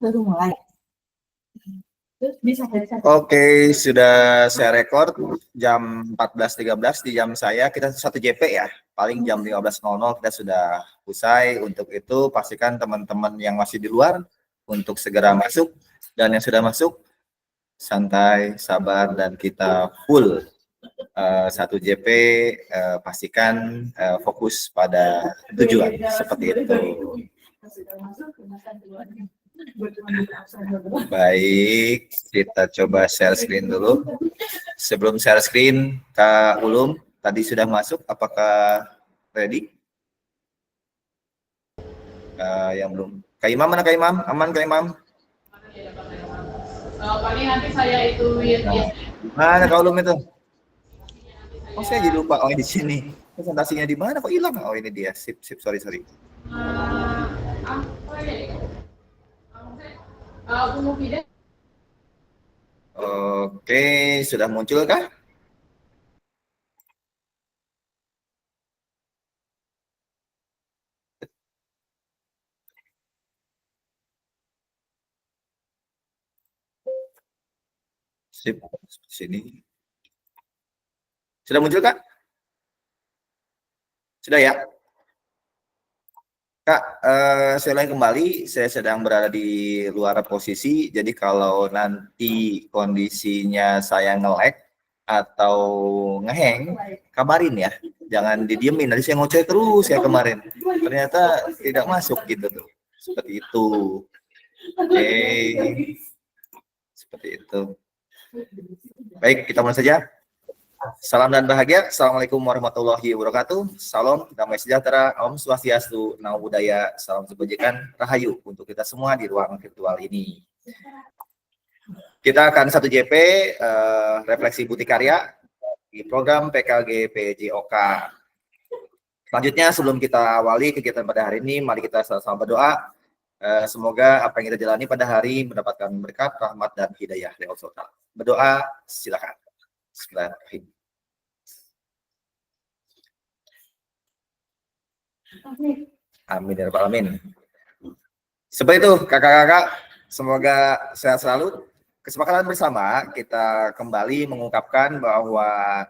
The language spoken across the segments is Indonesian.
Baru mulai. Oke, sudah saya record jam 14.13 di jam saya. Kita 1 JP ya, paling jam 15.00 kita sudah usai. Untuk itu pastikan teman-teman yang masih di luar untuk segera masuk, dan yang sudah masuk santai, sabar, dan kita full 1 JP. Pastikan fokus pada tujuan seperti itu. Baik, kita coba share screen dulu. Sebelum share screen, Kak Ulum tadi sudah masuk, apakah ready? Yang belum. Kak Imam, mana Kak Imam? Aman Kak Imam? Paling nanti saya ituin. Mana Kak Ulum itu? Oh, saya jadi lupa. Oh, di sini. Presentasinya di mana? Kok hilang? Oh, ini dia. Sip, sorry. Apa ya? Aku mau video. Oke, sudah muncul kah? Sip, sini. Sudah muncul kah? Sudah ya? Kak, saya ulangi kembali, saya sedang berada di luar posisi, jadi kalau nanti kondisinya saya nge-lag atau nge-hang, kabarin ya, jangan didiemin, nanti saya ngoceh terus ya kemarin, ternyata tidak masuk gitu tuh, seperti itu. Oke, seperti itu. Baik, kita mulai saja. Salam dan bahagia. Assalamualaikum warahmatullahi wabarakatuh. Salam damai sejahtera. Om Swastiastu, Namo Buddhaya, salam kebajikan, rahayu untuk kita semua di ruang virtual ini. Kita akan 1 JP refleksi bukti karya di program PKG PJOK. Selanjutnya, sebelum kita awali kegiatan pada hari ini, mari kita sama-sama berdoa. Semoga apa yang kita jalani pada hari mendapatkan berkat, rahmat, dan hidayah dari Allah SWT. Berdoa, silakan. Bismillahirrahmanirrahim. Amin ya rabbal alamin. Seperti itu kakak-kakak, semoga sehat selalu. Kesepakatan bersama kita kembali mengungkapkan bahwa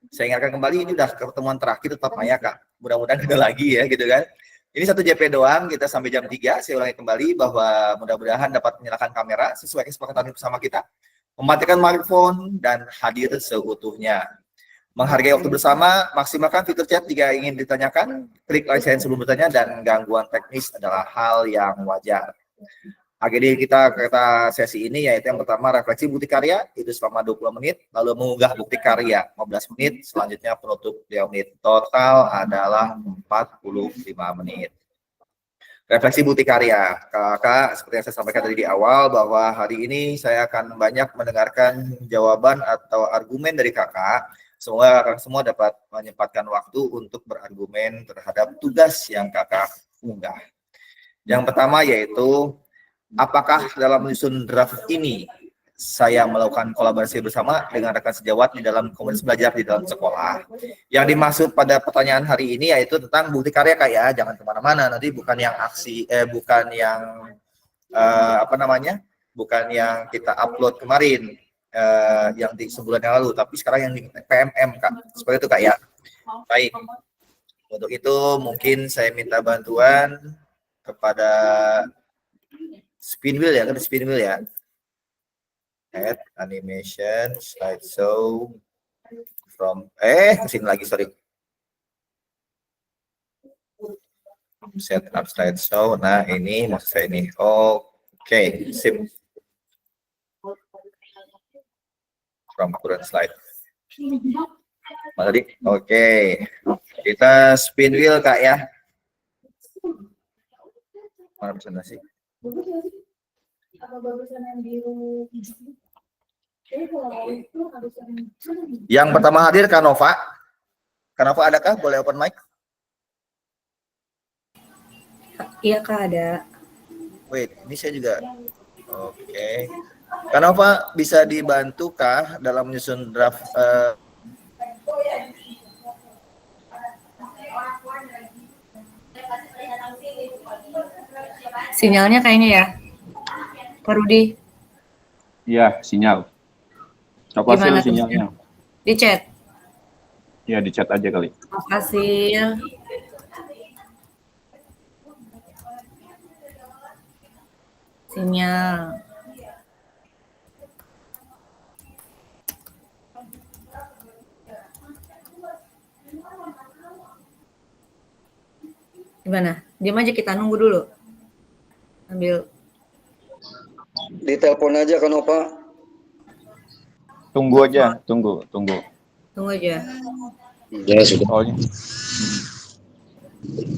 saya ingatkan kembali, ini udah pertemuan terakhir tetap Maya Kak. Mudah-mudahan ada lagi ya gitu kan. Ini 1 JP doang, kita sampai jam 3. Saya ulangi kembali bahwa mudah-mudahan dapat menyalakan kamera sesuai kesepakatan bersama kita, mematikan mikrofon, dan hadir seutuhnya. Menghargai waktu bersama, maksimalkan fitur chat jika ingin ditanyakan, klik like sign sebelum bertanya, dan gangguan teknis adalah hal yang wajar. Agenda kita sesi ini yaitu yang pertama refleksi bukti karya, itu selama 20 menit, lalu mengunggah bukti karya 15 menit, selanjutnya penutup 2 menit. Total adalah 45 menit. Refleksi bukti karya, kakak, seperti yang saya sampaikan tadi di awal, bahwa hari ini saya akan banyak mendengarkan jawaban atau argumen dari kakak. Semoga kakak semua dapat menyempatkan waktu untuk berargumen terhadap tugas yang kakak unggah. Yang pertama yaitu, apakah dalam menyusun draft ini saya melakukan kolaborasi bersama dengan rekan sejawat di dalam komunitas belajar di dalam sekolah? Yang dimaksud pada pertanyaan hari ini yaitu tentang bukti karya Kak ya, jangan kemana-mana, nanti bukan yang aksi, bukan yang bukan yang kita upload kemarin, yang di sebulan yang lalu, tapi sekarang yang di PMM Kak, seperti itu Kak ya. Baik, untuk itu mungkin saya minta bantuan kepada Spinwheel ya, kan Spinwheel ya. Add animation slideshow from kesini lagi, sorry. Set up slideshow. Nah, ini maksud saya ini. Oke, sip. From current slide. Mana tadi? Oke. Kita Spinwheel Kak ya. Mana presentasi? Yang pertama hadir Kanova. Kanova adakah? Boleh open mic? Iya Kak, ada. Wait, ini saya juga. Oke. Kanova bisa dibantukah dalam menyusun draft? Sinyalnya kayaknya ya. Pak Rudi, Iya, sinyal. Coba hasil gimana tuh? sinyalnya. Di chat. Ya, di chat aja kali. Hasil sinyal. Gimana? Diam aja, kita nunggu dulu. Ambil. Ditelepon aja kan Opa. Tunggu aja, tunggu. Tunggu aja. Ya sudah. Soalnya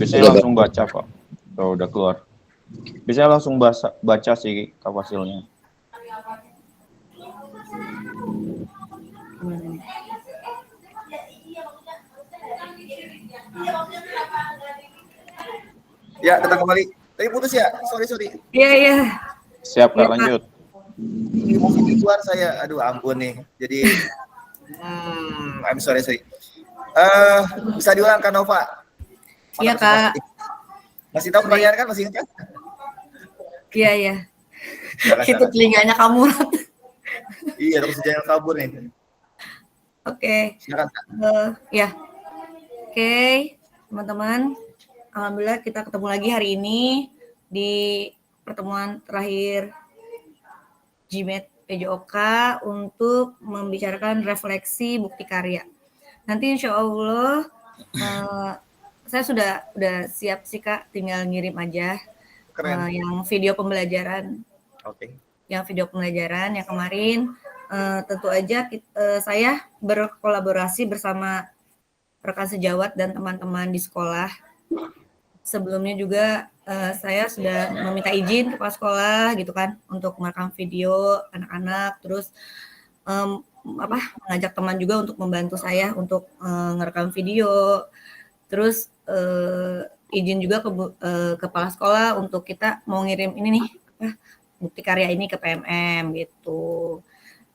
biasanya langsung baca kok. Kalau udah keluar. Biasanya langsung baca sih hasilnya. Gimana nih? Ya, kita kembali. Tapi putus ya, sorry. Iya, iya. Siap, Kak, Iya, Pak. lanjut. Ini mau video keluar saya, aduh ampun nih. Jadi, I'm sorry. Bisa diulang kan Nova? Iya, Kak. Masih tahu pertanyaan kan? Masih ingat kan? Iya. Silakan. Itu telinganya kamu. Iya, terus jangan kabur nih. Oke. Silakan, Kak. Ya. Oke, teman-teman. Alhamdulillah kita ketemu lagi hari ini di pertemuan terakhir GMAT PJOK untuk membicarakan refleksi bukti karya. Nanti insya Allah saya sudah siap sih Kak, tinggal ngirim aja yang video pembelajaran. Oke. Yang video pembelajaran yang kemarin tentu aja saya berkolaborasi bersama rekan sejawat dan teman-teman di sekolah. Sebelumnya juga saya sudah meminta izin ke kepala sekolah gitu kan untuk merekam video anak-anak, terus mengajak teman juga untuk membantu saya untuk ngerekam video, terus izin juga ke kepala sekolah untuk kita mau ngirim ini nih bukti karya ini ke PMM gitu.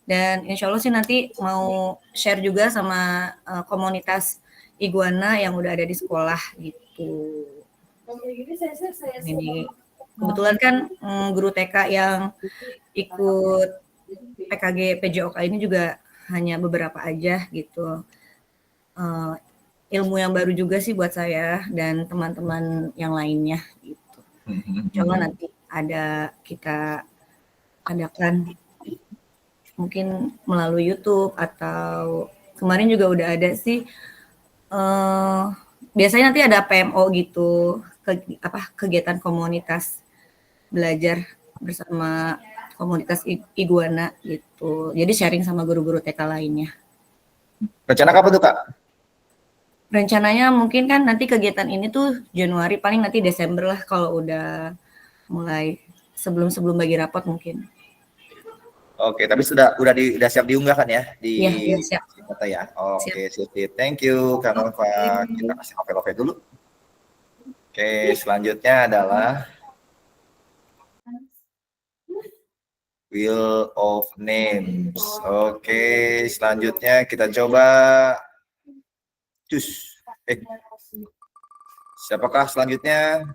Dan insya Allah sih nanti mau share juga sama komunitas Iguana yang udah ada di sekolah gitu. Ini kebetulan kan guru TK yang ikut PKG PJOK ini juga hanya beberapa aja gitu. Ilmu yang baru juga sih buat saya dan teman-teman yang lainnya gitu. Coba nanti kita adakan mungkin melalui YouTube atau kemarin juga udah ada sih. Biasanya nanti ada PMO gitu, kegiatan komunitas belajar bersama komunitas Iguana gitu. Jadi sharing sama guru-guru TK lainnya. Rencana kapan tuh Kak? Rencananya mungkin kan nanti kegiatan ini tuh Januari, paling nanti Desember lah kalau udah mulai sebelum bagi rapot mungkin. Oke, tapi udah siap diunggah kan ya di siap. Kata ya. Oke, siap. Thank you Kak Nova. Kita kasih oke dulu. Oke, selanjutnya adalah Wheel of Names. Oke, selanjutnya kita coba siapakah selanjutnya?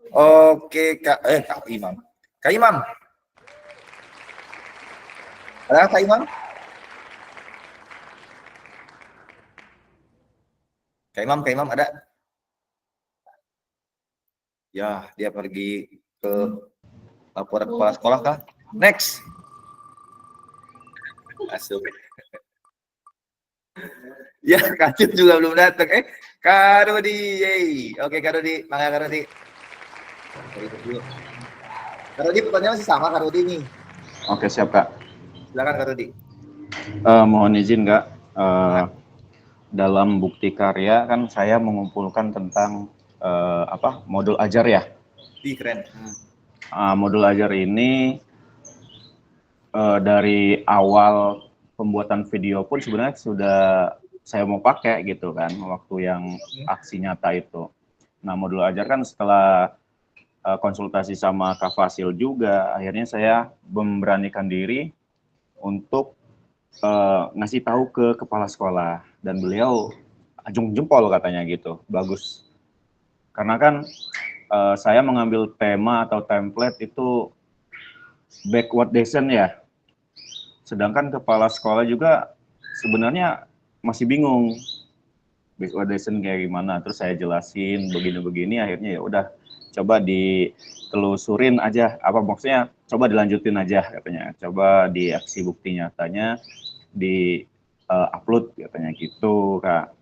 Oke, Kak Imam. Kak Imam. Ada Kak Imam? Kak Imam ada? Ya, dia pergi ke laporan kepala sekolah kah? Next. Masuk. Ya, Kacit juga belum datang. Kak Rudi. Oke, Kak Rudi. Mangga Kak Rudi. Kak Rudi, pertanyaan masih sama Kak Rudi nih. Oke, siap Kak. Silakan Kak Rudi. Mohon izin Kak, dalam bukti karya kan saya mengumpulkan tentang modul ajar ya. Keren. Modul ajar ini dari awal pembuatan video pun sebenarnya sudah saya mau pakai gitu kan, waktu yang aksi nyata itu. Nah, modul ajar kan setelah konsultasi sama Kak Fasil juga, akhirnya saya memberanikan diri untuk ngasih tahu ke kepala sekolah, dan beliau ajung jempol katanya gitu, bagus. Karena kan saya mengambil tema atau template itu backwardation ya. Sedangkan kepala sekolah juga sebenarnya masih bingung backwardation kayak gimana. Terus saya jelasin begini-begini, akhirnya ya udah coba ditelusurin aja. Apa maksudnya? Coba dilanjutin aja katanya. Coba di aksi bukti nyatanya di upload katanya gitu, Kak.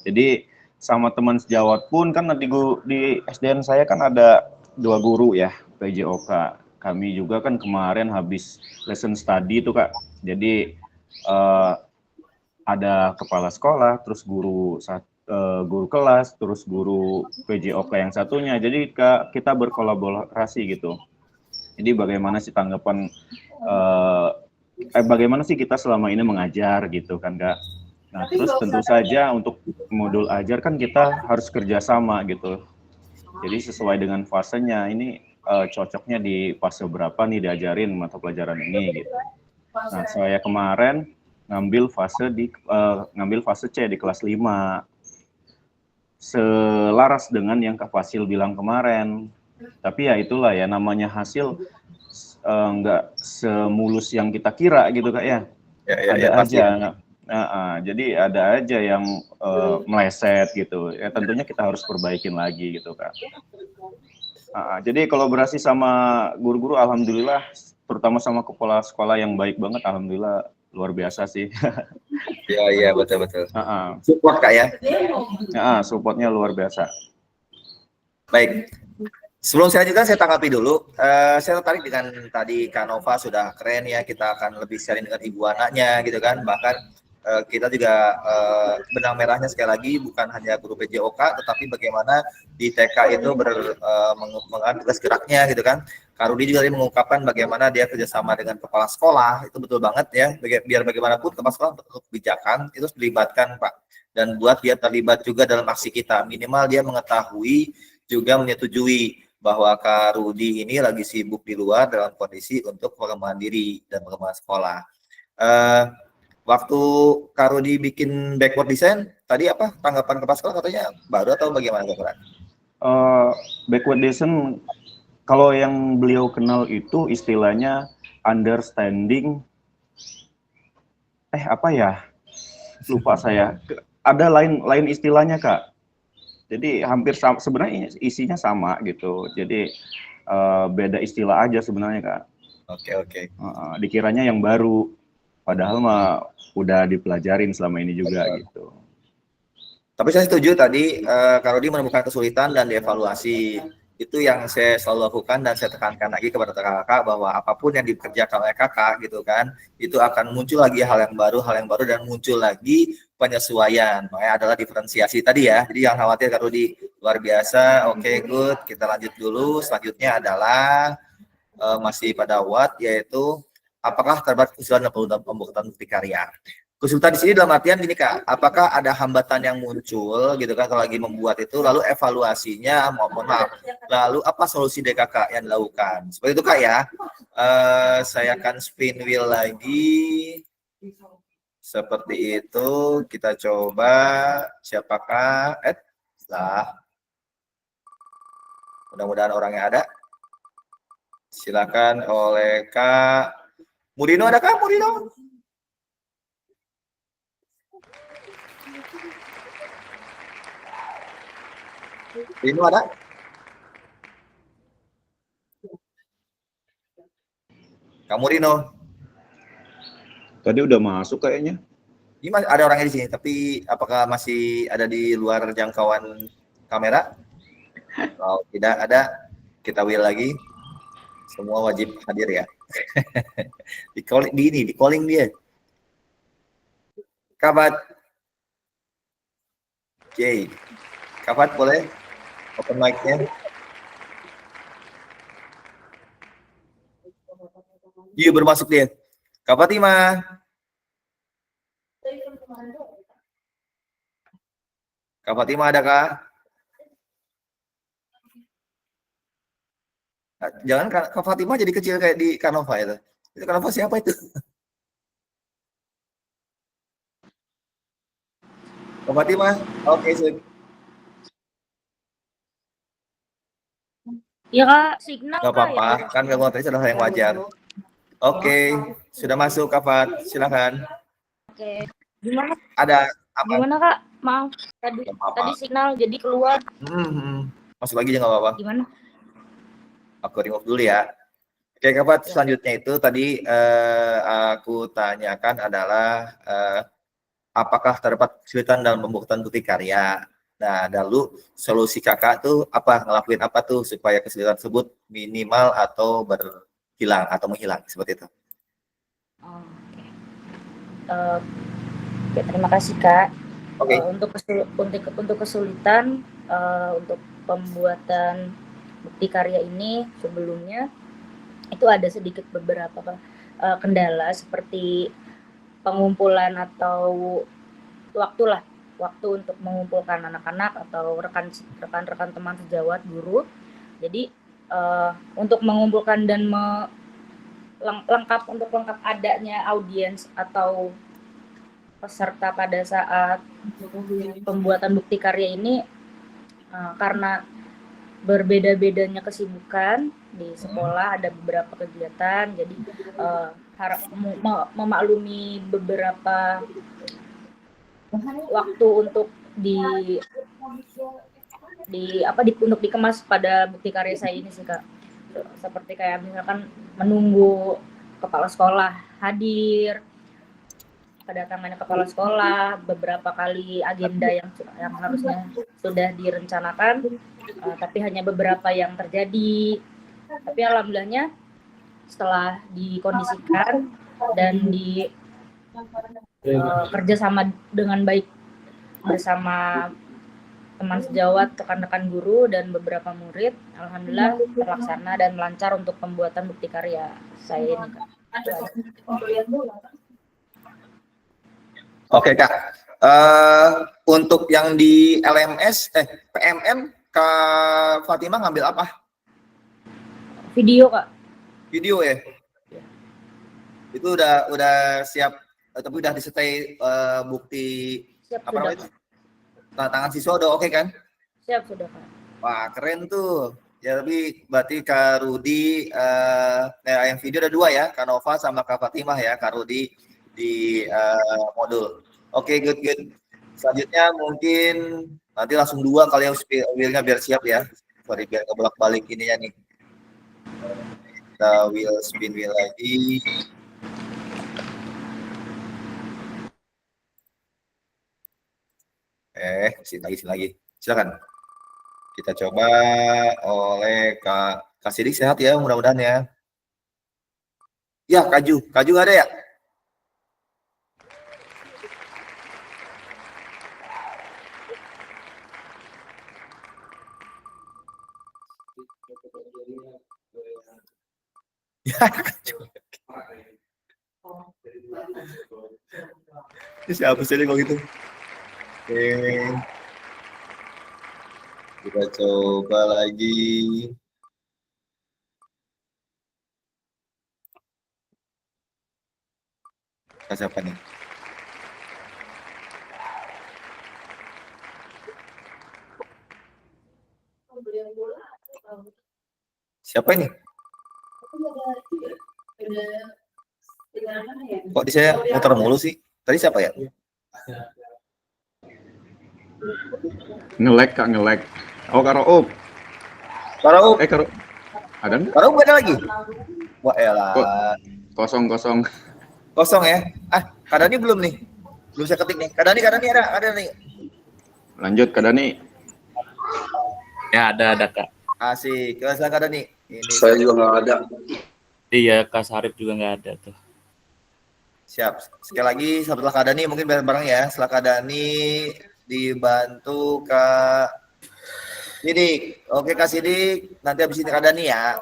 Jadi sama teman sejawat pun kan di SDN saya kan ada 2 guru ya, PJOK. Kami juga kan kemarin habis lesson study itu, Kak. Jadi ada kepala sekolah, terus guru kelas, terus guru PJOK yang satunya. Jadi kita berkolaborasi gitu. Jadi bagaimana sih tanggapan bagaimana sih kita selama ini mengajar gitu kan, Kak. Nah, terus tentu saja untuk modul ajar kan kita harus kerjasama gitu. Jadi sesuai dengan fasenya, ini cocoknya di fase berapa nih diajarin mata pelajaran ini gitu. Nah, saya kemarin ngambil fase C di kelas 5. Selaras dengan yang Kak Fasil bilang kemarin. Tapi ya itulah ya, namanya hasil nggak semulus yang kita kira gitu, Kak ya. Ada aja. Jadi ada aja yang meleset gitu. Ya tentunya kita harus perbaikin lagi gitu, Kak. Jadi kolaborasi sama guru-guru alhamdulillah, terutama sama kepala sekolah yang baik banget, alhamdulillah luar biasa sih. Iya betul. Support Kak ya. Supportnya luar biasa. Baik. Sebelum saya lanjutkan, saya tanggapi dulu. Saya tertarik dengan tadi Kak Nova sudah keren ya. Kita akan lebih sharing dengan ibu anaknya gitu kan. Bahkan kita juga benang merahnya sekali lagi bukan hanya guru PJOK, tetapi bagaimana di TK itu mengenai tugas geraknya gitu kan. Kak Rudi juga tadi mengungkapkan bagaimana dia kerjasama dengan kepala sekolah, itu betul banget ya. Biar bagaimanapun kepala sekolah betul kebijakan itu harus dilibatkan Pak. Dan buat dia terlibat juga dalam aksi kita. Minimal dia mengetahui juga menyetujui bahwa Kak Rudi ini lagi sibuk di luar dalam kondisi untuk pengembangan diri dan pengembangan sekolah. Waktu Kak Rudi bikin backward design, tadi apa tanggapan kepala sekolah katanya baru atau bagaimana Kak? Backwardation, kalau yang beliau kenal itu istilahnya understanding, apa ya? Lupa saya. Ada lain istilahnya, Kak. Jadi hampir sama, sebenarnya isinya sama gitu. Jadi beda istilah aja sebenarnya, Kak. Oke. Dikiranya yang baru, padahal mah udah dipelajarin selama ini juga gitu. Tapi saya setuju tadi Kak Rudi menemukan kesulitan dan dievaluasi. Itu yang saya selalu lakukan dan saya tekankan lagi kepada kakak bahwa apapun yang dikerjakan oleh kakak gitu kan, itu akan muncul lagi hal yang baru dan muncul lagi penyesuaian. Makanya adalah diferensiasi tadi ya. Jadi yang khawatir Kak Rudi luar biasa. Oke, good. Kita lanjut dulu. Selanjutnya adalah masih pada what, yaitu apakah terdapat kesulitan dalam pembuatan bukti karya. Kesulitan di sini dalam artian gini Kak, apakah ada hambatan yang muncul gitu kan kalau lagi membuat itu, lalu evaluasinya, mohon maaf, lalu apa solusi DKK yang dilakukan? Seperti itu Kak ya. Saya akan spin wheel lagi. Seperti itu, kita coba siapakah? Mudah-mudahan orangnya ada. Silakan oleh Kak Murino, ada Kak Murino? Ini ada? Kamu Rino? Tadi udah masuk kayaknya. Ini ada orangnya di sini, tapi apakah masih ada di luar jangkauan kamera? Kalau tidak ada, kita will lagi. Semua wajib hadir ya. di calling dia. Kabat. Oke. Kabat boleh? Open mic-nya. Iya bermasuk dia. Kak Fatima. Kak Fatima ada Kak? Jangan Kak Fatima jadi kecil kayak di Canova itu. Itu Canova siapa itu? Kak Fatima? Oke, sip. Ya Kak, signal Nggak Kak ya. apa-apa, kan gangguan teknis adalah yang wajar. Oke, sudah masuk Kak Fat, silakan. Oke. Gimana? Ada apa? Gimana Kak? Maaf, Nggak apa-apa. tadi signal jadi keluar. Masuk lagi aja nggak apa-apa. Gimana? Aku remove dulu ya. Oke Kak Fat, selanjutnya itu tadi aku tanyakan adalah apakah terdapat kesulitan dalam pembuatan bukti karya. Nah, lalu solusi kakak tuh apa? Ngelakuin apa tuh supaya kesulitan tersebut minimal atau berhilang atau menghilang seperti itu? Oke. Oke, terima kasih Kak. Oke. Untuk kesulitan untuk pembuatan bukti karya ini sebelumnya itu ada sedikit beberapa kendala seperti pengumpulan atau waktu untuk mengumpulkan anak-anak atau rekan-rekan teman sejawat guru. Jadi untuk mengumpulkan dan lengkap adanya audiens atau peserta pada saat pembuatan bukti karya ini karena berbeda-bedanya kesibukan di sekolah, ada beberapa kegiatan, jadi harap memaklumi beberapa waktu untuk untuk dikemas pada bukti karya saya ini sih Kak. Seperti kayak misalkan menunggu kepala sekolah hadir, kedatangannya kepala sekolah, beberapa kali agenda yang harusnya sudah direncanakan, tapi hanya beberapa yang terjadi. Tapi alhamdulillahnya setelah dikondisikan dan kerjasama dengan baik bersama teman sejawat, rekan-rekan guru dan beberapa murid, alhamdulillah terlaksana dan lancar untuk pembuatan bukti karya saya ini Kak. Oke Kak, untuk yang di LMS, PMM, Kak Fatimah ngambil apa? Video Kak. Video ya? Itu udah siap, tapi udah disertai bukti Siap, apa sudah, namanya? Tanda tangan siswa udah oke kan? Siap sudah Kak. Wah keren tuh. Ya tapi berarti Kak Rudi, yang video ada 2 ya, Kak Nova sama Kak Fatimah ya, Kak Rudi di modul. Oke, good. Selanjutnya mungkin nanti langsung 2 kali yang wheel-nya biar siap ya. Sorry biar kebolak-balik ininya nih. Kita spin wheel lagi. Sini lagi. Silakan. Kita coba oleh Kak Sidik, sehat ya mudah-mudahan ya. Ya, Kaju ada ya? Ini siapa sih kalau gitu? Oke. Kita coba lagi. Siapa nih? Siapa ini? Kok di saya muter mulu sih? Tadi siapa ya? Nge-lag Kak, nge-lag. Oh, Kak Raup. Ada nggak? Kak Raup ada lagi? Wah elah. Kosong. Kosong ya? Kak Dani belum nih? Belum saya ketik nih. Kak Dani ada nih. Lanjut Kak Dani. Ya ada Kak. Asik. Silakan Kak Dani. Saya juga nggak ada. Iya, Kak Sarip juga nggak ada tuh. Siap. Sekali lagi setelah Kak Dani mungkin bareng-bareng ya. Setelah Kak Dani dibantu Kak Sidik. Oke Kak Sidik, nanti habis ini Kak Dani ya.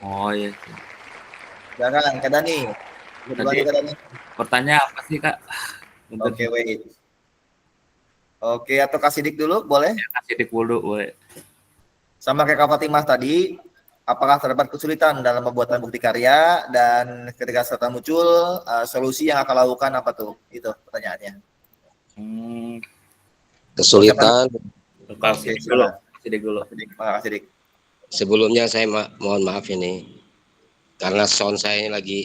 Oh iya. Silakan Kak Dani. Tadi pertanyaan apa sih Kak? Oke, wait. Oke, atau Kak Sidik dulu boleh? Ya, Kak Sidik dulu boleh. Sama kayak Kak Fatimah tadi, apakah terdapat kesulitan dalam pembuatan bukti karya dan ketika serta muncul solusi yang akan lakukan apa tuh? Itu pertanyaannya. Kesulitan. Kak Sidik dulu. Kak Sidik. Sebelumnya saya mohon maaf ini karena sound saya ini lagi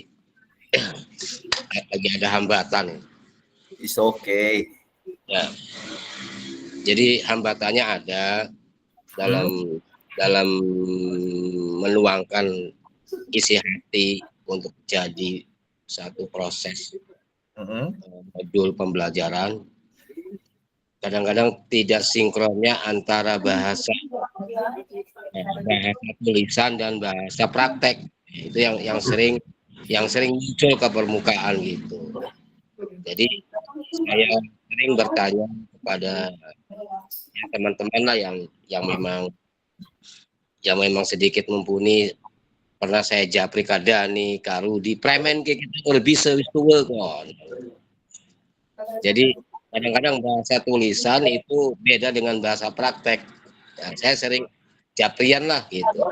ada hambatan. It's okay. Ya. Jadi hambatannya ada dalam meluangkan isi hati untuk jadi satu proses modul pembelajaran. Kadang-kadang tidak sinkronnya antara bahasa tulisan dan bahasa praktek. Itu yang sering muncul ke permukaan gitu. Jadi saya sering bertanya kepada teman-teman lah yang memang sedikit mumpuni. Pernah saya japri kadani, karu di premen kayak gitu lebih sewis tua kon. Jadi kadang-kadang bahasa tulisan itu beda dengan bahasa praktek. Ya, saya sering japrian lah gitu.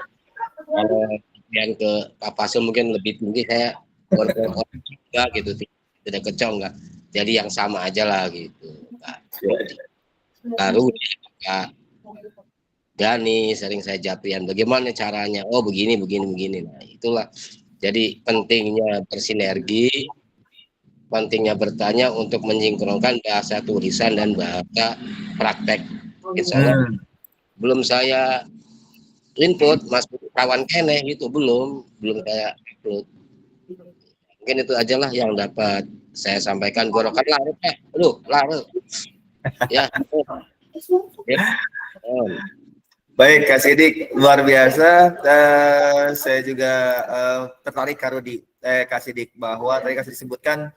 Kalau yang ke kapasnya mungkin lebih tinggi, saya enggak gitu, tidak kecong enggak. Jadi yang sama aja lah gitu. Baru Kak Dani sering saya japrian, bagaimana caranya? Oh begini. Nah itulah. Jadi pentingnya bersinergi, pentingnya bertanya untuk mensinkronkan bahasa tulisan dan bahasa praktek. Insya Allah belum saya input masuk kawan kene gitu, belum saya upload. Mungkin itu aja lah yang dapat saya sampaikan. Gorokan larut larut ya. Baik, Kak Sidik, luar biasa. Saya juga tertarik Kak Sidik, bahwa tadi Kak Sidik sebutkan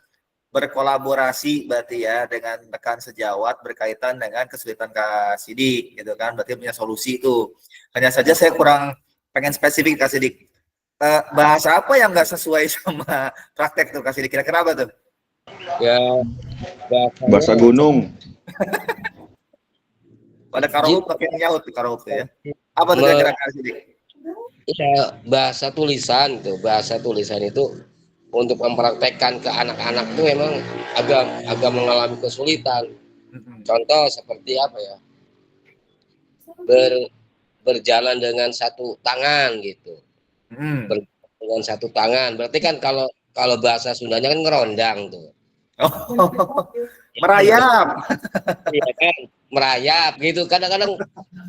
berkolaborasi berarti ya dengan rekan sejawat berkaitan dengan kesulitan Kak Sidik gitu kan, berarti punya solusi itu. Hanya saja saya kurang pengen spesifik Kak Sidik. Bahasa apa yang nggak sesuai sama praktek tuh Kak Sidik, kira-kira apa tuh? Ya bahasa gunung. Pada karaoke pakai nyaut karaoke ya. Apa tuh kira-kira Kak Sidik? Ya bahasa tulisan itu untuk mempraktekkan ke anak-anak itu memang agak mengalami kesulitan. Contoh seperti apa ya? Berjalan dengan satu tangan gitu. Dengan satu tangan. Berarti kan kalau bahasa Sundanya kan ngerondang tuh. Merayap. Iya kan, merayap gitu. Kadang-kadang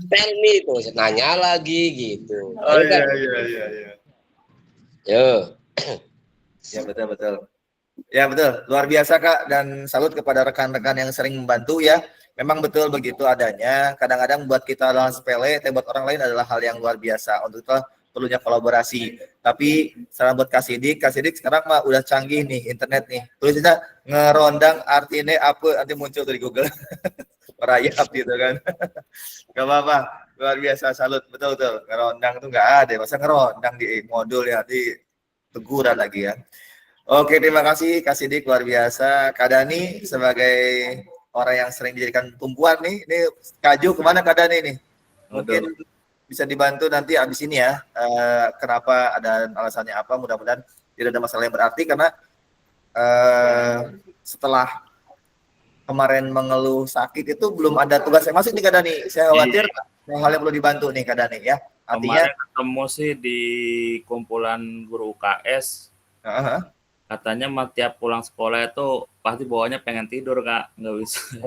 tell me tuh, nanya lagi gitu. Oh iya. Yo. Ya betul. Ya betul, luar biasa Kak, dan salut kepada rekan-rekan yang sering membantu ya. Memang betul begitu adanya. Kadang-kadang buat kita hal sepele, tapi buat orang lain adalah hal yang luar biasa. Untuk itu perlunya kolaborasi. Tapi saran buat Kak Sidik sekarang mah udah canggih nih internet nih. Tulisnya ngerondang artinya apa, nanti muncul dari Google. Merayap gitu kan. Gak apa-apa, luar biasa, salut, betul. Ngerondang itu nggak ada, masa ngerondang di modul ya, di teguran lagi ya. Oke, terima kasih Kak Sidik, luar biasa. Kak Dani sebagai orang yang sering dijadikan tumpuan nih, ini Kaju kemana Kak Dani nih? Mungkin bisa dibantu nanti abis ini ya. Kenapa ada alasannya apa? Mudah-mudahan tidak ada masalah yang berarti, karena setelah kemarin mengeluh sakit itu belum ada tugas yang masuk nih Kak Dani. Saya khawatir hal yang perlu dibantu nih Kak Dani ya. Artinya kemarin ketemu sih di kumpulan guru UKS. Katanya mah tiap pulang sekolah itu pasti bawahnya pengen tidur Kak, nggak bisa.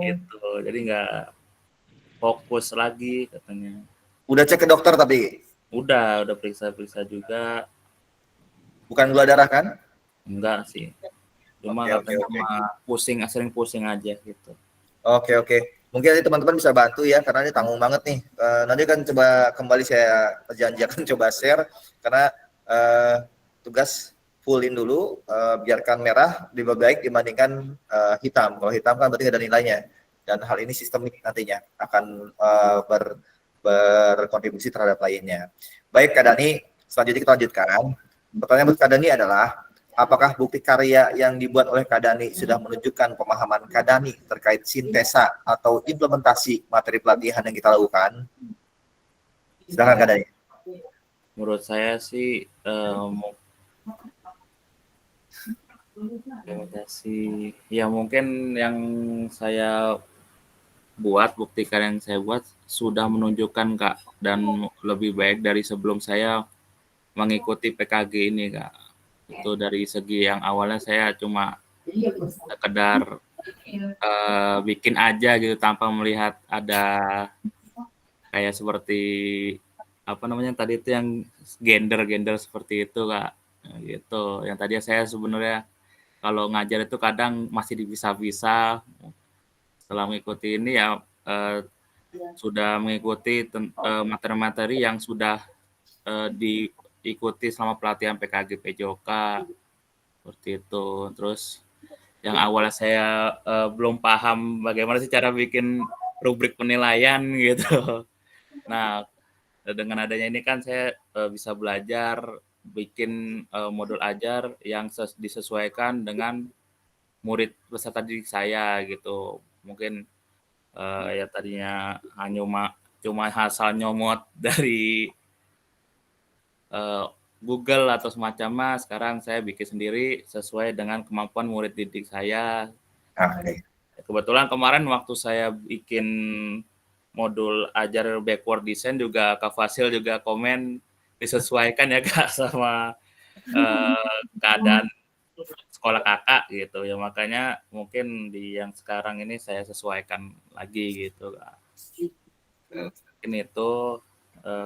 Gitu, jadi nggak fokus lagi katanya. Udah cek ke dokter tapi? Udah periksa juga. Bukan gula darah kan? Enggak sih. Cuma katanya sering pusing aja gitu. Oke. Mungkin nanti teman-teman bisa bantu ya, karena ini tanggung banget nih. Nanti kan coba kembali saya janji akan coba share, karena tugas fullin dulu, biarkan merah lebih baik dibandingkan hitam. Kalau hitam kan berarti ada nilainya, dan hal ini sistemik nantinya akan berkontribusi terhadap lainnya. Baik Kak Dani, selanjutnya kita lanjutkan. Pertanyaan buat Kak Dani adalah, apakah bukti karya yang dibuat oleh Kak Dani sudah menunjukkan pemahaman Kak Dani terkait sintesa atau implementasi materi pelatihan yang kita lakukan? Silakan Kak Dani. Menurut saya sih ya mungkin yang saya buat, bukti karya yang saya buat sudah menunjukkan Kak, dan lebih baik dari sebelum saya mengikuti PKG ini Kak. Itu dari segi yang awalnya saya cuma sekedar bikin aja gitu tanpa melihat ada kayak seperti apa namanya tadi itu yang gender seperti itu Kak. Nah, gitu. Yang tadi saya sebenarnya kalau ngajar itu kadang masih dipisah-pisah. Setelah mengikuti ini ya sudah mengikuti materi-materi yang sudah diikuti selama pelatihan PKG PJOK seperti itu. Terus yang awalnya saya belum paham bagaimana sih cara bikin rubrik penilaian gitu. Nah, dengan adanya ini kan saya bisa belajar bikin modul ajar yang disesuaikan dengan murid peserta didik saya gitu. Mungkin ya tadinya hanya cuma asal nyomot dari Google atau semacamnya, sekarang saya bikin sendiri sesuai dengan kemampuan murid didik saya. Okay. Kebetulan kemarin waktu saya bikin modul ajar backward design juga Kak Fasil juga komen disesuaikan ya Kak sama keadaan sekolah kakak gitu ya, makanya mungkin di yang sekarang ini saya sesuaikan lagi gitu Kak. Mungkin itu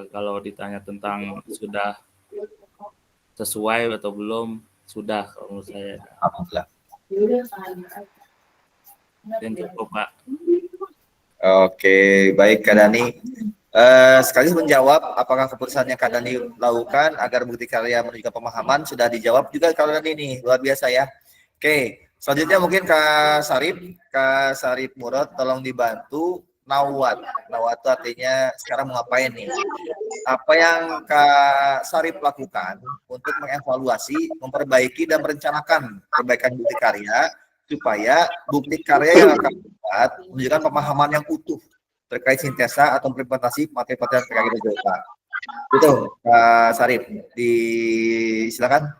kalau ditanya tentang sudah sesuai atau belum, sudah kalau menurut saya. Alhamdulillah. Dan cukup Pak. Oke, baik Kak Dani. Sekali menjawab apakah keputusannya Kak Dani lakukan agar bukti karya menunjukkan pemahaman sudah dijawab juga Kak Dani nih, luar biasa ya. Oke, selanjutnya mungkin Kak Sarip Murad tolong dibantu Nawat itu artinya sekarang mau ngapain nih? Apa yang Kak Sarip lakukan untuk mengevaluasi, memperbaiki dan merencanakan perbaikan bukti karya supaya bukti karya yang akan dibuat menunjukkan pemahaman yang utuh terkait sintesa atau implementasi materi pelajaran PKG PJOK. Itu Kak Sarip, silakan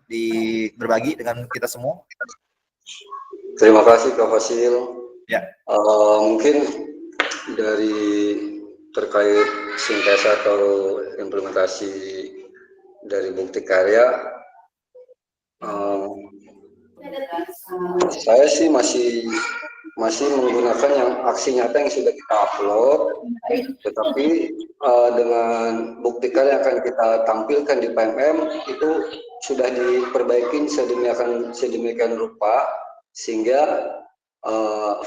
berbagi dengan kita semua. Terima kasih Kak Fasil. Ya. Mungkin dari terkait sintesa atau implementasi dari bukti karya, saya sih masih menggunakan yang aksi nyata yang sudah kita upload, tetapi dengan bukti karya yang akan kita tampilkan di PMM itu sudah diperbaiki sedemikian rupa sehingga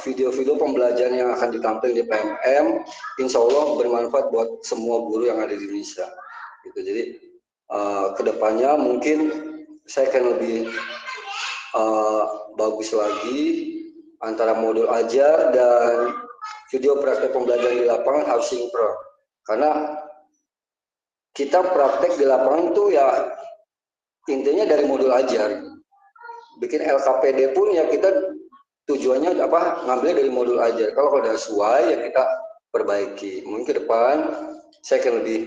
video-video pembelajaran yang akan ditampil di PMM insya Allah bermanfaat buat semua guru yang ada di Indonesia gitu. Jadi kedepannya mungkin saya akan lebih bagus lagi antara modul ajar dan video praktek pembelajaran di lapangan harus sinkron, karena kita praktek di lapangan itu ya intinya dari modul ajar. Bikin LKPD pun ya kita tujuannya ngambil dari modul ajar. Kalau udah sesuai ya kita perbaiki. Mungkin ke depan saya akan lebih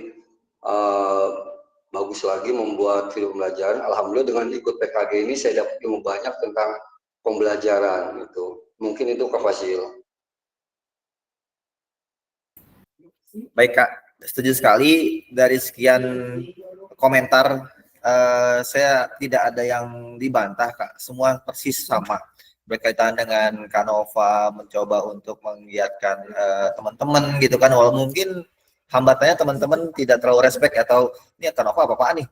bagus lagi membuat video pembelajaran. Alhamdulillah dengan ikut PKG ini saya dapat ilmu banyak tentang pembelajaran itu. Mungkin itu Kak Fasil. Baik Kak, setuju sekali. Dari sekian komentar saya tidak ada yang dibantah Kak, semua persis sama berkaitan dengan Kak Nova mencoba untuk menggiatkan teman-teman gitu kan, walau mungkin hambatannya teman-teman tidak terlalu respect atau ini Kak Nova apa-apaan nih,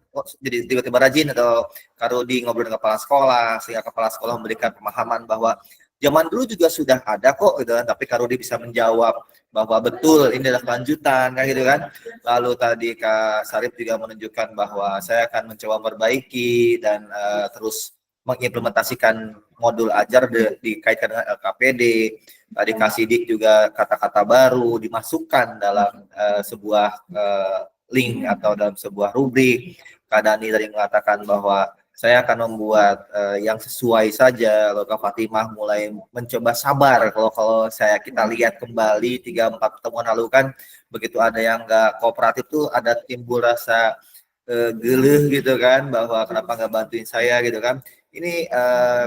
jadi tiba-tiba rajin, atau Kak Rudi ngobrol dengan kepala sekolah sehingga kepala sekolah memberikan pemahaman bahwa zaman dulu juga sudah ada kok gitu kan, tapi Kak Rudi bisa menjawab bahwa betul ini adalah kelanjutan kan gitu kan. Lalu tadi Kak Sarip juga menunjukkan bahwa saya akan mencoba memperbaiki dan terus mengimplementasikan modul ajar dikaitkan dengan LKPD. Tadi Kak Sidik juga kata-kata baru dimasukkan dalam sebuah link atau dalam sebuah rubrik. Kak Dani tadi mengatakan bahwa saya akan membuat yang sesuai saja. Lalu Kak Fatimah mulai mencoba sabar. Kalau kita lihat kembali 3-4 pertemuan lalu kan begitu ada yang nggak kooperatif tuh ada timbul rasa geluh gitu kan, bahwa kenapa nggak bantuin saya gitu kan. Ini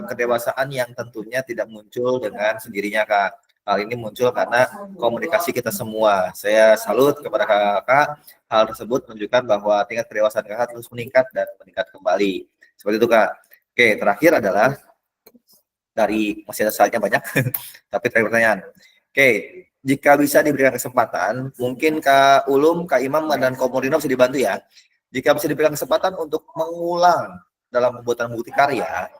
kedewasaan yang tentunya tidak muncul dengan sendirinya Kak. Hal ini muncul karena komunikasi kita semua. Saya salut kepada kakak-kakak. Hal tersebut menunjukkan bahwa tingkat kedewasaan kakak terus meningkat dan meningkat kembali. Seperti itu, Kak. Oke, terakhir adalah dari masih ada slide-nya banyak, tapi terakhir pertanyaan. Oke, jika bisa diberikan kesempatan, mungkin Kak Ulum, Kak Imam, dan Kak Murino bisa dibantu ya. Jika bisa diberikan kesempatan untuk mengulang dalam pembuatan bukti karya,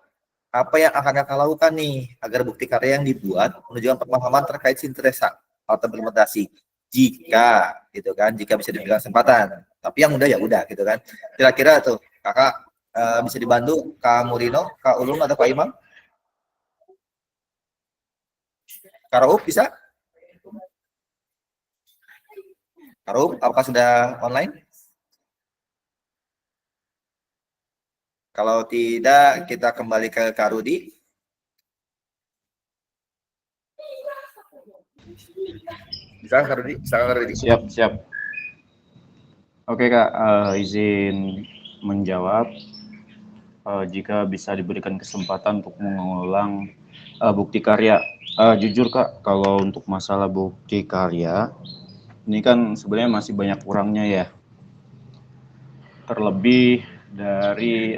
apa yang akan kakak lakukan nih agar bukti karya yang dibuat menunjukkan pemahaman terkait sintesa atau implementasi, jika gitu kan, jika bisa diberikan kesempatan. Tapi yang udah ya udah gitu kan. Kira-kira tuh kakak bisa dibantu Kak Murino, Kak Ulum, atau Kak Imam? Kak Rauf bisa? Kak Rauf, apakah sudah online? Kalau tidak, kita kembali ke Kak Rudi. Bisa Kak Rudi? Silakan Kak Rudi. Siap. Oke Kak, izin menjawab. Jika bisa diberikan kesempatan untuk mengulang bukti karya. Jujur Kak, kalau untuk masalah bukti karya, ini kan sebenarnya masih banyak kurangnya ya. Terlebih dari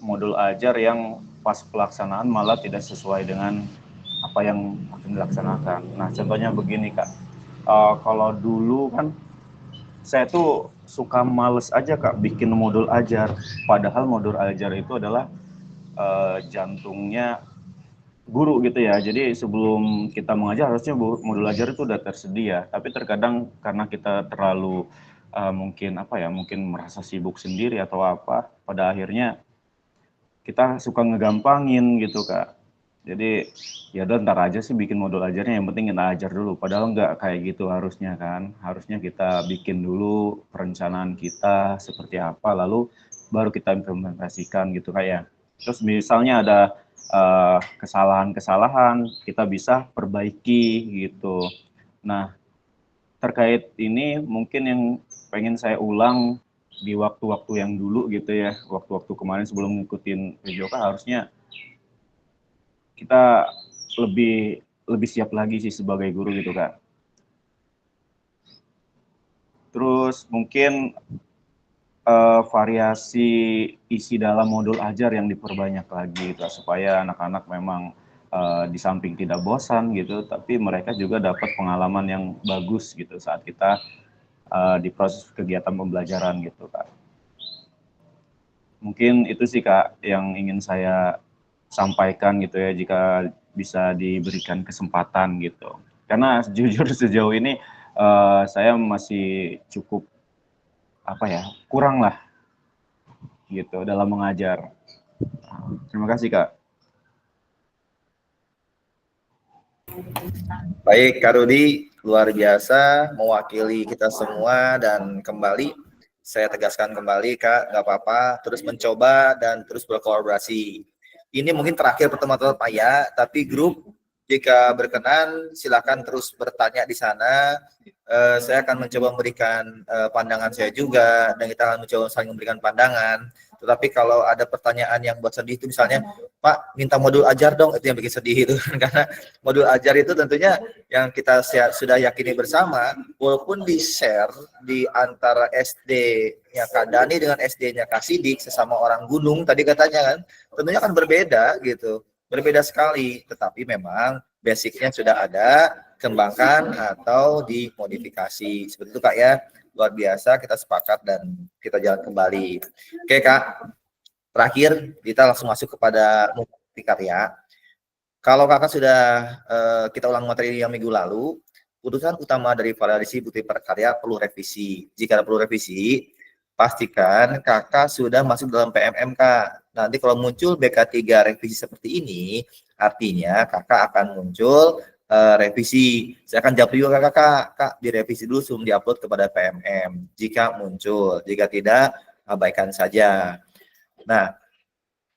modul ajar yang pas pelaksanaan malah tidak sesuai dengan apa yang akan dilaksanakan. Nah, contohnya begini Kak, kalau dulu kan saya tuh suka males aja Kak bikin modul ajar, padahal modul ajar itu adalah jantungnya guru gitu ya. Jadi sebelum kita mengajar harusnya modul ajar itu udah tersedia, tapi terkadang karena kita terlalu mungkin merasa sibuk sendiri atau apa, pada akhirnya kita suka ngegampangin gitu Kak. Jadi ya udah ntar aja sih bikin modul ajarnya, yang penting kita ajar dulu. Padahal nggak kayak gitu harusnya kan. Harusnya kita bikin dulu perencanaan kita seperti apa, lalu baru kita implementasikan gitu Kak ya. Terus misalnya ada kesalahan-kesalahan, kita bisa perbaiki gitu. Nah, terkait ini mungkin yang pengen saya ulang di waktu-waktu yang dulu gitu ya, waktu-waktu kemarin sebelum ngikutin PJOK, harusnya kita lebih siap lagi sih sebagai guru gitu Kak. Terus mungkin variasi isi dalam modul ajar yang diperbanyak lagi gitu, supaya anak-anak memang di samping tidak bosan gitu, tapi mereka juga dapat pengalaman yang bagus gitu saat kita di proses kegiatan pembelajaran gitu Kak. Mungkin itu sih Kak yang ingin saya sampaikan gitu ya, jika bisa diberikan kesempatan gitu. Karena jujur sejauh ini saya masih cukup kurang lah gitu dalam mengajar. Terima kasih Kak. Baik, Kak Rudi, luar biasa mewakili kita semua, dan kembali saya tegaskan kembali Kak, nggak apa-apa, terus mencoba dan terus berkolaborasi. Ini mungkin terakhir pertemuan Pak ya, tapi grup jika berkenan silakan terus bertanya di sana. Saya akan mencoba memberikan pandangan saya juga, dan kita akan mencoba saling memberikan pandangan. Tetapi kalau ada pertanyaan yang buat sedih itu, misalnya Pak minta modul ajar dong, itu yang bikin sedih itu karena modul ajar itu tentunya yang kita sudah yakini bersama, walaupun di share di antara SD-nya Kak Dani dengan SD-nya Kak Sidik, sesama orang gunung tadi katanya kan, tentunya kan berbeda gitu, berbeda sekali, tetapi memang basicnya sudah ada, kembangkan atau dimodifikasi seperti itu Kak ya. Luar biasa, kita sepakat dan kita jalan kembali. Oke Kak, terakhir kita langsung masuk kepada bukti karya. Kalau kakak sudah kita ulang materi yang minggu lalu, putusan utama dari validasi bukti prakarya perlu revisi. Jika perlu revisi, pastikan kakak sudah masuk dalam PMMK. Nanti kalau muncul BK3 revisi seperti ini, artinya kakak akan muncul revisi. Saya akan jawab juga kak, direvisi dulu sebelum diupload kepada PMM. Jika muncul, jika tidak, abaikan saja. Nah,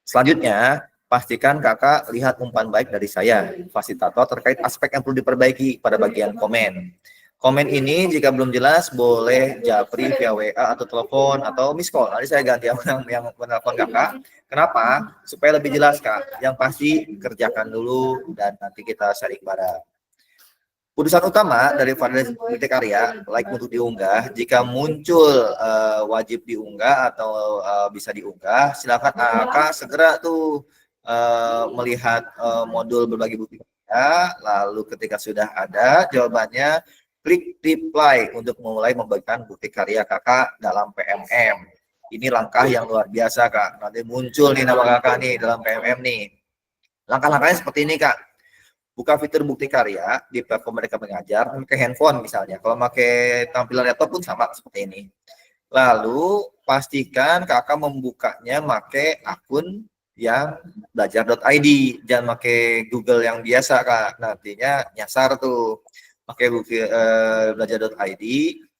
selanjutnya, pastikan kakak lihat umpan baik dari saya, fasilitator, terkait aspek yang perlu diperbaiki pada bagian komen. Komen ini jika belum jelas boleh japri via WA atau telepon atau miss call. Nanti saya ganti yang menelpon kakak. Kenapa? Supaya lebih jelas kak. Yang pasti kerjakan dulu dan nanti kita sharing bareng. Putusan utama dari validasi bukti karya like untuk diunggah. Jika muncul wajib diunggah atau bisa diunggah, silakan kakak segera tuh melihat modul berbagi bukti karya. Lalu ketika sudah ada jawabannya, klik reply untuk mulai membagikan bukti karya kakak dalam PMM. Ini langkah yang luar biasa kak. Nanti muncul nih nama kakak nih dalam PMM nih. Langkah-langkahnya seperti ini kak. Buka fitur bukti karya di platform mereka mengajar, pakai handphone misalnya. Kalau pakai tampilan laptop pun sama seperti ini. Lalu pastikan kakak membukanya pakai akun yang belajar.id. Jangan pakai Google yang biasa kak. Nantinya nyasar tuh. Pakai bukti belajar.id,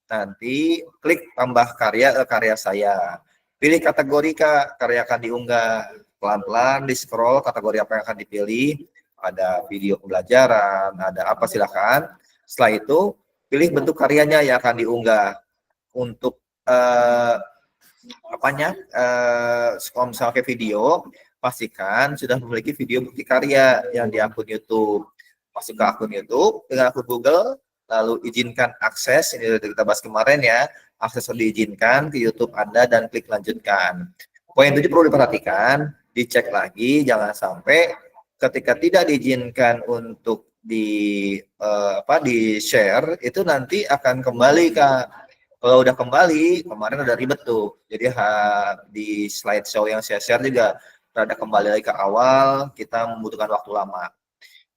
nanti klik tambah karya karya saya. Pilih kategori kak, karya akan diunggah. Pelan-pelan di scroll kategori apa yang akan dipilih. Ada video pembelajaran, ada apa silakan. Setelah itu pilih bentuk karyanya yang akan diunggah. Untuk kalau misalnya pakai video, pastikan sudah memiliki video bukti karya yang di akun YouTube. Masuk ke akun YouTube dengan akun Google, lalu izinkan akses, ini sudah kita bahas kemarin ya, akses diizinkan ke YouTube Anda dan klik lanjutkan. Poin 7 perlu diperhatikan, dicek lagi, jangan sampai ketika tidak diizinkan untuk di share, itu nanti akan kembali Kak. Kalau udah kembali, kemarin udah ribet tuh, jadi di slideshow yang saya share juga rada kembali lagi ke awal, kita membutuhkan waktu lama.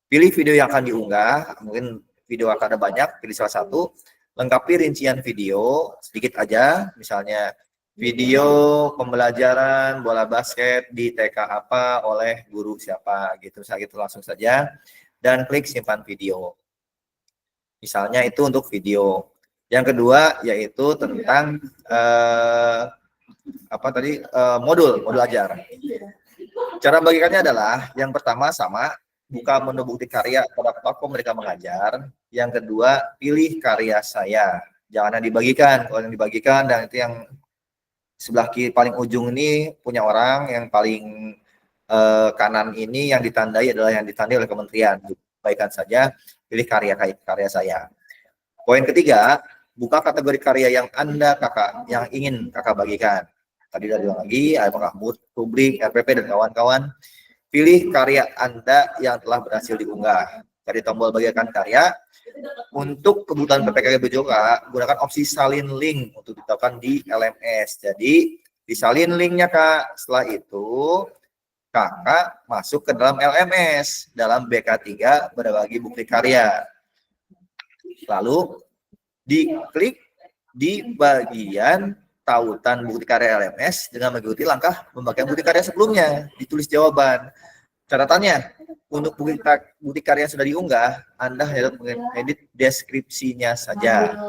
Pilih video yang akan diunggah, mungkin video akan ada banyak, pilih salah satu, lengkapi rincian video, sedikit aja, misalnya video pembelajaran bola basket di TK apa oleh guru siapa, gitu, langsung saja, dan klik simpan video. Misalnya itu untuk video. Yang kedua yaitu tentang modul ajar. Cara bagikannya adalah yang pertama sama, buka menu bukti karya pada platform mereka mengajar. Yang kedua, pilih karya saya. Jangan yang dibagikan. Kalau yang dibagikan, dan itu yang sebelah kiri paling ujung ini punya orang, yang paling kanan ini yang ditandai adalah yang ditandai oleh kementerian. Baikkan saja, pilih karya saya. Poin ketiga, buka kategori karya yang kakak ingin kakak bagikan. Tadi udah bilang lagi, apakah publik, RPP, dan kawan-kawan. Pilih karya Anda yang telah berhasil diunggah. Dari tombol bagikan karya. Untuk kebutuhan PPKG BJOK, gunakan opsi salin link untuk ditaruhkan di LMS. Jadi, disalin linknya Kak. Setelah itu, kakak masuk ke dalam LMS, dalam BK3 berbagi bukti karya. Lalu, diklik di bagian tautan bukti karya LMS dengan mengikuti langkah pembagian bukti karya sebelumnya, ditulis jawaban. Catatannya, untuk bukti karya yang sudah diunggah, Anda hanya mengedit deskripsinya saja.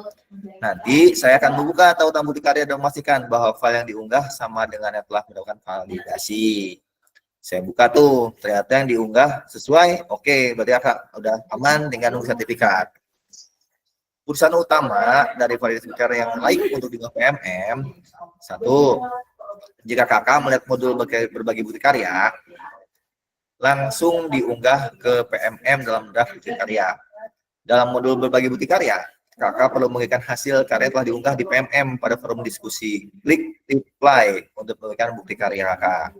Nanti saya akan membuka tautan bukti karya dan memastikan bahwa file yang diunggah sama dengan yang telah melakukan validasi. Saya buka tuh, ternyata yang diunggah sesuai, oke, berarti kakak udah aman dengan nunggu sertifikat. Putusan utama dari validasi bukti karya yang lain untuk diunggah PMM, satu, jika kakak melihat modul berbagi bukti karya, langsung diunggah ke PMM dalam draft bukti karya. Dalam modul berbagi bukti karya, kakak perlu mengirimkan hasil karya telah diunggah di PMM pada forum diskusi. Klik reply untuk memberikan bukti karya kakak.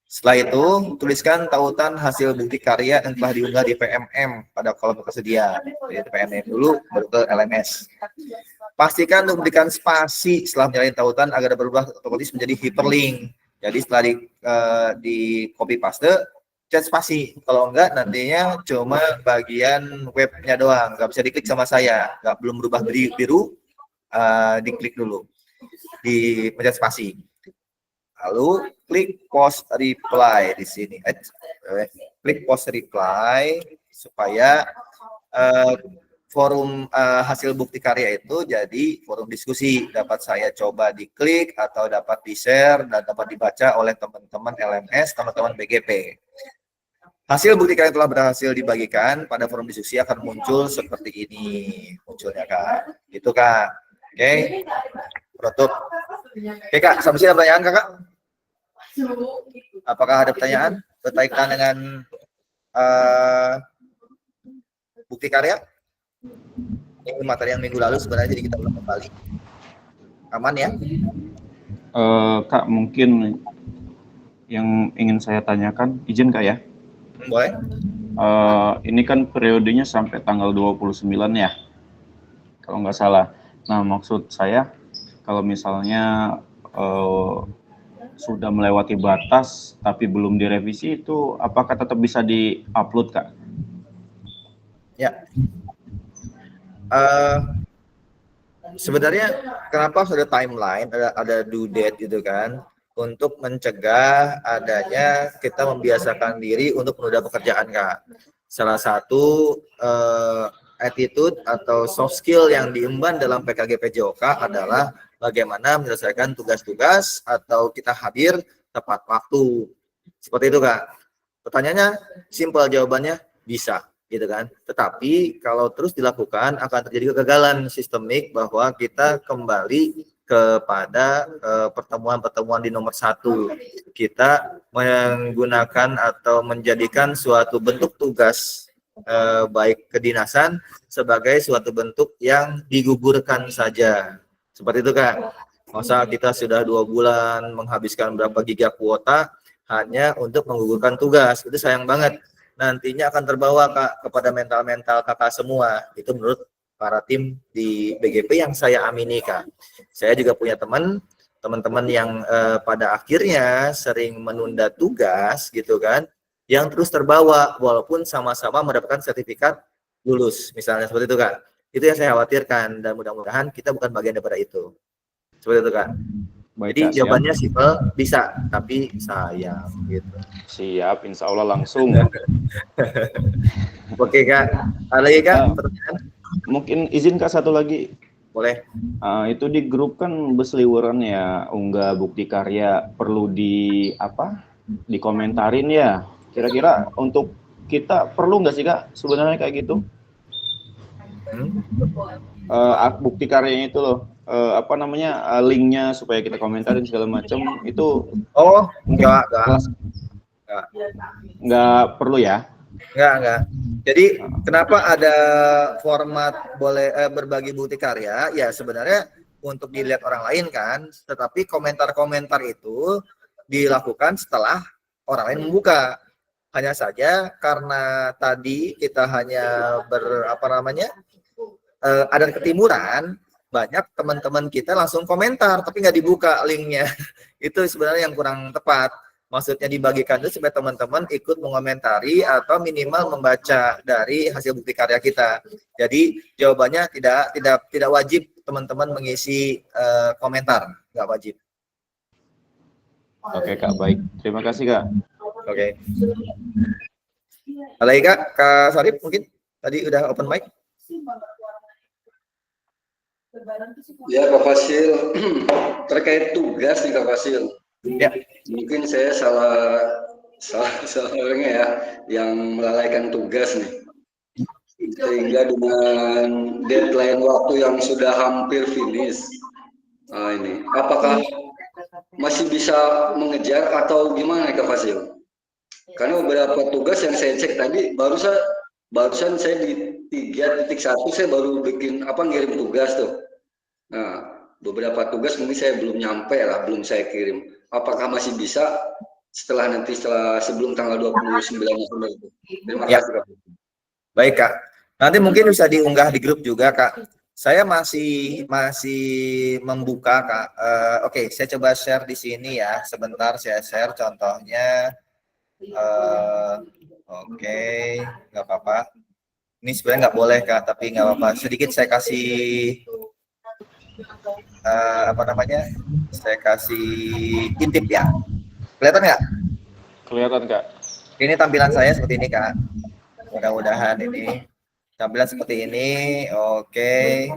Setelah itu, tuliskan tautan hasil bukti karya yang telah diunggah di PMM pada kolom tersedia. Jadi PMM dulu, baru ke LMS. Pastikan untuk memberikan spasi setelah menyalain tautan agar berubah otomatis menjadi hyperlink. Jadi setelah di copy paste, chat spasi. Kalau enggak, nantinya cuma bagian webnya doang. Nggak bisa diklik sama saya. Belum berubah biru, diklik dulu. Di pencet spasi. Lalu klik post reply di sini. Klik post reply supaya forum hasil bukti karya itu jadi forum diskusi. Dapat saya coba diklik atau dapat di-share dan dapat dibaca oleh teman-teman LMS, teman-teman BGP. Hasil bukti karya telah berhasil dibagikan pada forum diskusi akan muncul seperti ini munculnya Kak. Itu Kak. Oke. Penutup. Oke Kak, sampai sini ada pertanyaan Kakak? Apakah ada pertanyaan berkaitan dengan bukti karya? Ini materi yang minggu lalu sebenarnya, jadi kita ulang kembali. Aman ya? Kak, mungkin yang ingin saya tanyakan, izin Kak ya? Boleh. Ini kan periodenya sampai tanggal 29 ya, kalau nggak salah. Nah, maksud saya, kalau misalnya sudah melewati batas tapi belum direvisi, itu apakah tetap bisa di-upload Kak? Ya. Sebenarnya kenapa sudah timeline, ada due date gitu kan, untuk mencegah adanya kita membiasakan diri untuk menunda pekerjaan Kak. Salah satu attitude atau soft skill yang diemban dalam PKG PJOK adalah bagaimana menyelesaikan tugas-tugas atau kita hadir tepat waktu. Seperti itu Kak. Pertanyaannya simpel, jawabannya bisa. Gitu kan. Tetapi kalau terus dilakukan akan terjadi kegagalan sistemik bahwa kita kembali kepada pertemuan-pertemuan di nomor 1. Kita menggunakan atau menjadikan suatu bentuk tugas baik kedinasan sebagai suatu bentuk yang digugurkan saja. Seperti itu Kak. Masa kita sudah 2 bulan menghabiskan berapa giga kuota hanya untuk menggugurkan tugas. Itu sayang banget. Nantinya akan terbawa Kak kepada mental-mental kakak semua. Itu menurut para tim di BGP yang saya amini Kak. Saya juga punya teman-teman yang pada akhirnya sering menunda tugas gitu kan, yang terus terbawa walaupun sama-sama mendapatkan sertifikat lulus misalnya, seperti itu Kak. Itu yang saya khawatirkan dan mudah-mudahan kita bukan bagian daripada itu. Seperti itu Kak. Baik, Jadi Kak, jawabannya simpel, bisa, tapi sayang gitu. Siap, insya Allah langsung. Oke Kak, ada lagi Kak pertanyaan? Mungkin izin Kak satu lagi. Boleh. Itu di grup kan beseliweran ya, unggah bukti karya, perlu dikomentarin ya. Kira-kira untuk kita perlu nggak sih Kak sebenarnya kayak gitu? Bukti karyanya itu loh, linknya supaya kita komentarin segala macam itu. Oh, enggak perlu ya? Enggak. Jadi kenapa ada format boleh berbagi bukti karya? Ya sebenarnya untuk dilihat orang lain kan, tetapi komentar-komentar itu dilakukan setelah orang lain membuka. Hanya saja karena tadi kita hanya ada ketimuran, banyak teman-teman kita langsung komentar tapi nggak dibuka linknya. Itu sebenarnya yang kurang tepat. Maksudnya dibagikan itu supaya teman-teman ikut mengomentari atau minimal membaca dari hasil bukti karya kita. Jadi jawabannya tidak wajib teman-teman mengisi komentar, nggak wajib. Oke Kak, baik. Terima kasih Kak. Oke. Ada lagi Kak Sarip mungkin tadi udah open mic. Ya Kak Fasil, terkait tugas nih Kak Fasil. Ya. Mungkin saya salah orangnya ya yang melalaikan tugas nih. Sehingga dengan deadline waktu yang sudah hampir finish. Nah ini, apakah masih bisa mengejar atau gimana Kak Fasil? Karena beberapa tugas yang saya cek tadi barusan saya di 3.1 saya baru ngirim tugas tuh. Nah, beberapa tugas mungkin saya belum nyampe lah, belum saya kirim. Apakah masih bisa sebelum tanggal 29 November itu? Terima kasih Kak. Baik Kak. Nanti mungkin bisa diunggah di grup juga Kak. Saya masih membuka Kak. Oke, saya coba share di sini ya. Sebentar saya share contohnya. Oke, nggak apa-apa. Ini sebenarnya nggak boleh Kak, tapi nggak apa-apa. Sedikit saya kasih saya kasih intip ya. Kelihatan nggak? Kelihatan Kak. Ini tampilan saya seperti ini Kak. Mudah-mudahan ini tampilan seperti ini. Oke.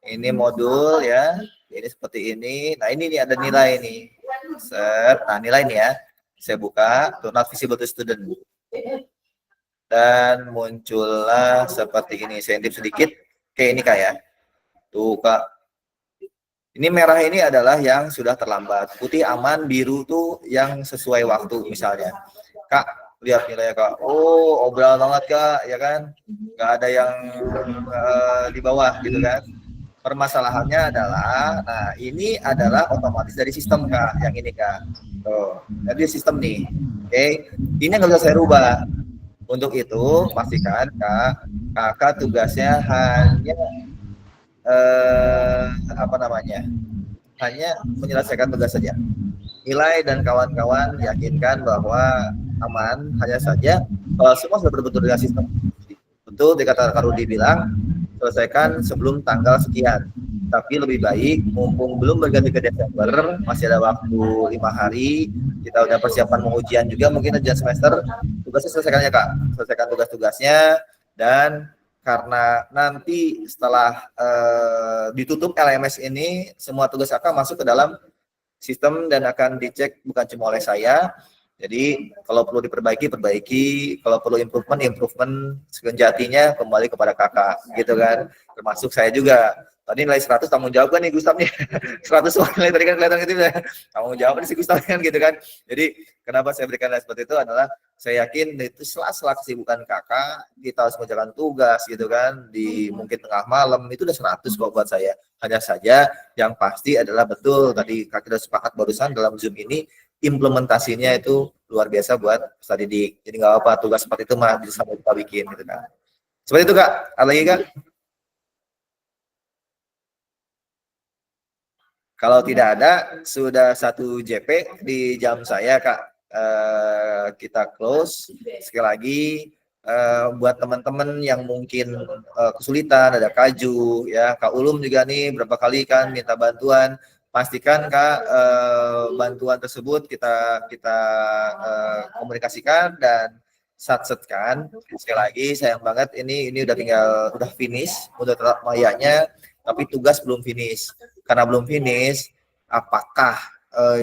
Ini modul ya. Ini seperti ini. Nah ini nih ada nilai nih. Set. Nah nilai nih ya. Saya buka. Tuh not visible to student. dan muncullah seperti ini. Saya intip sedikit, kayak ini Kak ya. Tuh Kak. Ini merah ini adalah yang sudah terlambat. Putih aman, biru tuh yang sesuai waktu misalnya. Kak, lihat nilainya Kak. Oh, obral banget Kak, ya kan? Nggak ada yang di bawah gitu kan. Permasalahannya adalah, nah ini adalah otomatis dari sistem Kak, yang ini Kak. Tuh, jadi sistem nih. Oke, ini nggak bisa saya rubah. Untuk itu, pastikan Kak, Kakak tugasnya hanya hanya menyelesaikan tugas saja. Nilai dan kawan-kawan yakinkan bahwa aman, hanya saja semua sudah berbentuk dengan sistem. Betul, dikata Kak Rudi bilang, selesaikan sebelum tanggal sekian. Tapi lebih baik, mumpung belum berganti ke Desember, masih ada waktu 5 hari, kita udah persiapan pengujian juga, mungkin ujian semester, tugasnya selesaikan ya Kak, selesaikan tugas-tugasnya, dan karena nanti setelah ditutup LMS ini, semua tugas Kakak masuk ke dalam sistem dan akan dicek bukan cuma oleh saya. Jadi kalau perlu diperbaiki, perbaiki. Kalau perlu improvement sejatinya kembali kepada Kakak, gitu kan. Termasuk saya juga. Tadi nilai 100 tanggung jawab kan nih Gustaf nih. 100 nilai tadi kan kelihatan gitu ya. Tanggung jawab nih si Gustaf kan gitu kan. Jadi kenapa saya berikan nilai seperti itu adalah saya yakin itu sela-sela kesibukan Kakak, kita harus mengerjakan tugas gitu kan, di mungkin tengah malam, itu udah 100 kok buat saya. Hanya saja yang pasti adalah betul, tadi Kak kita sepakat barusan dalam Zoom ini, implementasinya itu luar biasa buat peserta didik. Jadi nggak apa-apa, tugas seperti itu mah bisa kita bikin gitu kan. Seperti itu Kak, ada lagi Kak? Kalau tidak ada, sudah 1 JP di jam saya Kak. Kita close. Sekali lagi, buat teman-teman yang mungkin kesulitan, ada Kaju, ya Kak Ulum juga nih berapa kali kan minta bantuan. Pastikan Kak, bantuan tersebut kita komunikasikan dan satsetkan. Sekali lagi sayang banget ini udah finish, udah tetap mayanya, tapi tugas belum finish. Karena belum finish, apakah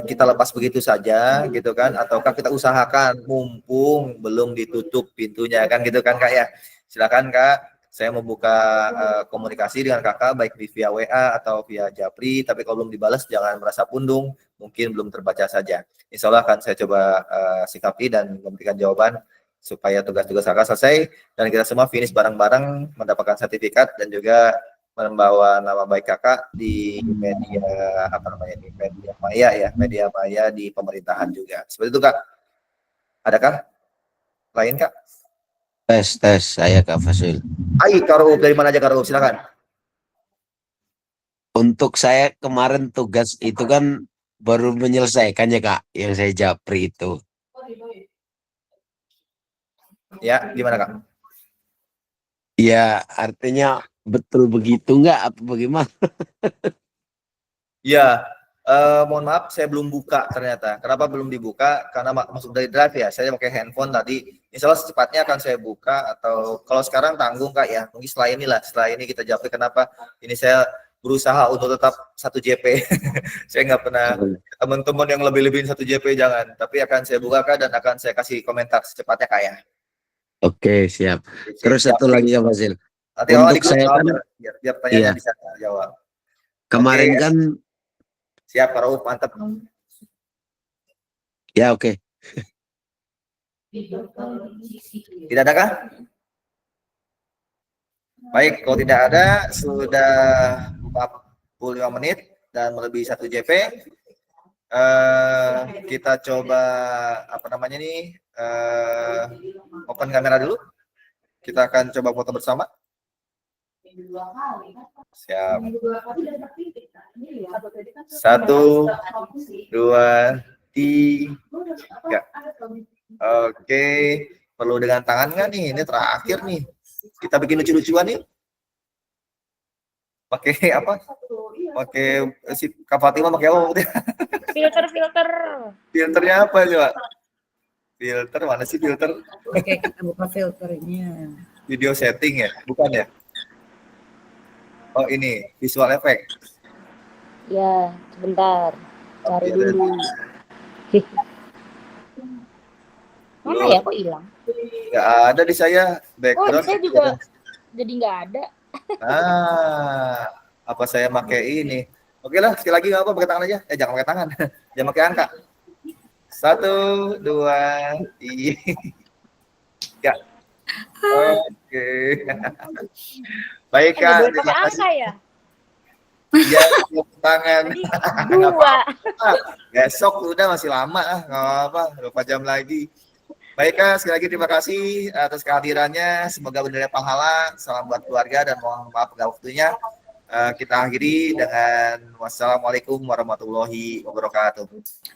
kita lepas begitu saja gitu kan, ataukah kita usahakan mumpung belum ditutup pintunya kan gitu kan Kak ya. Silakan Kak, saya membuka komunikasi dengan Kakak baik via WA atau via Japri, tapi kalau belum dibalas jangan merasa pundung, mungkin belum terbaca saja. Insya Allah akan saya coba sikapi dan memberikan jawaban supaya tugas-tugas Kakak selesai dan kita semua finish bareng-bareng mendapatkan sertifikat dan juga membawa nama baik Kakak di media di media maya ya, media maya di pemerintahan juga. Seperti itu Kak. Adakah lain Kak? Tes saya Kak Fasil. Ayo Karo, dari mana aja Karo, silakan. Untuk saya kemarin tugas itu kan baru menyelesaikannya Kak, yang saya japri itu. Ya, gimana Kak? Ya, artinya betul begitu enggak apa bagaimana? Ya, mohon maaf saya belum buka ternyata. Kenapa belum dibuka? Karena masuk dari drive ya. Saya pakai handphone tadi. Insya Allah secepatnya akan saya buka, atau kalau sekarang tanggung Kak ya. Mungkin setelah ini kita jawab kenapa. Ini saya berusaha untuk tetap 1 JP. Saya nggak pernah teman-teman yang lebih-lebihin 1 JP jangan. Tapi akan saya buka Kak dan akan saya kasih komentar secepatnya Kak ya. Oke, siap. Terus satu lagi ya Fasil. Nanti untuk saya kan biar pertanyaannya bisa jawab. Kemarin kan siap Kak Rauf, mantap. Ya oke. Tidak ada kah? Baik, kalau tidak ada, sudah 45 menit dan melebihi 1 JP. Kita coba open kamera dulu. Kita akan coba foto bersama. Siap. 1, 2, 3. Oke, perlu dengan tangan nggak nih? Ini terakhir nih. Kita bikin lucu-lucuan nih. Pakai apa? Pakai si Kak Fatima pakai apa? Filter. Filternya apa coba? Filter mana sih filter? Oke, kita buka filternya. Video setting ya? Bukan ya? Oh ini, visual effect. Ya, sebentar. Cari dulu. Mana ya kok hilang? Nggak ada di saya Oh, background. saya juga jadi nggak ada. Apa saya pakai ini? Oke lah, sekali lagi nggak apa, pakai tangan aja. Jangan pakai tangan, jangan pakai angka. 1, 2, 3. Oke. Baik Kak, Boleh terima pakai kasih. angka ya? Ya, tepuk tangan. Nggak 2. apa-apa. Besok udah masih lama lah, nggak apa, 2 jam lagi. Baik Kak, sekali lagi terima kasih atas kehadirannya. Semoga bernilai pahala. Salam buat keluarga dan mohon maaf pada waktunya. Kita akhiri dengan wassalamualaikum warahmatullahi wabarakatuh.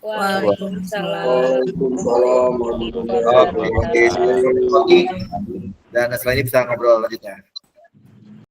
Waalaikumsalam. Waalaikumsalam warahmatullahi wabarakatuh. Dan selanjutnya bisa ngobrol lanjutnya.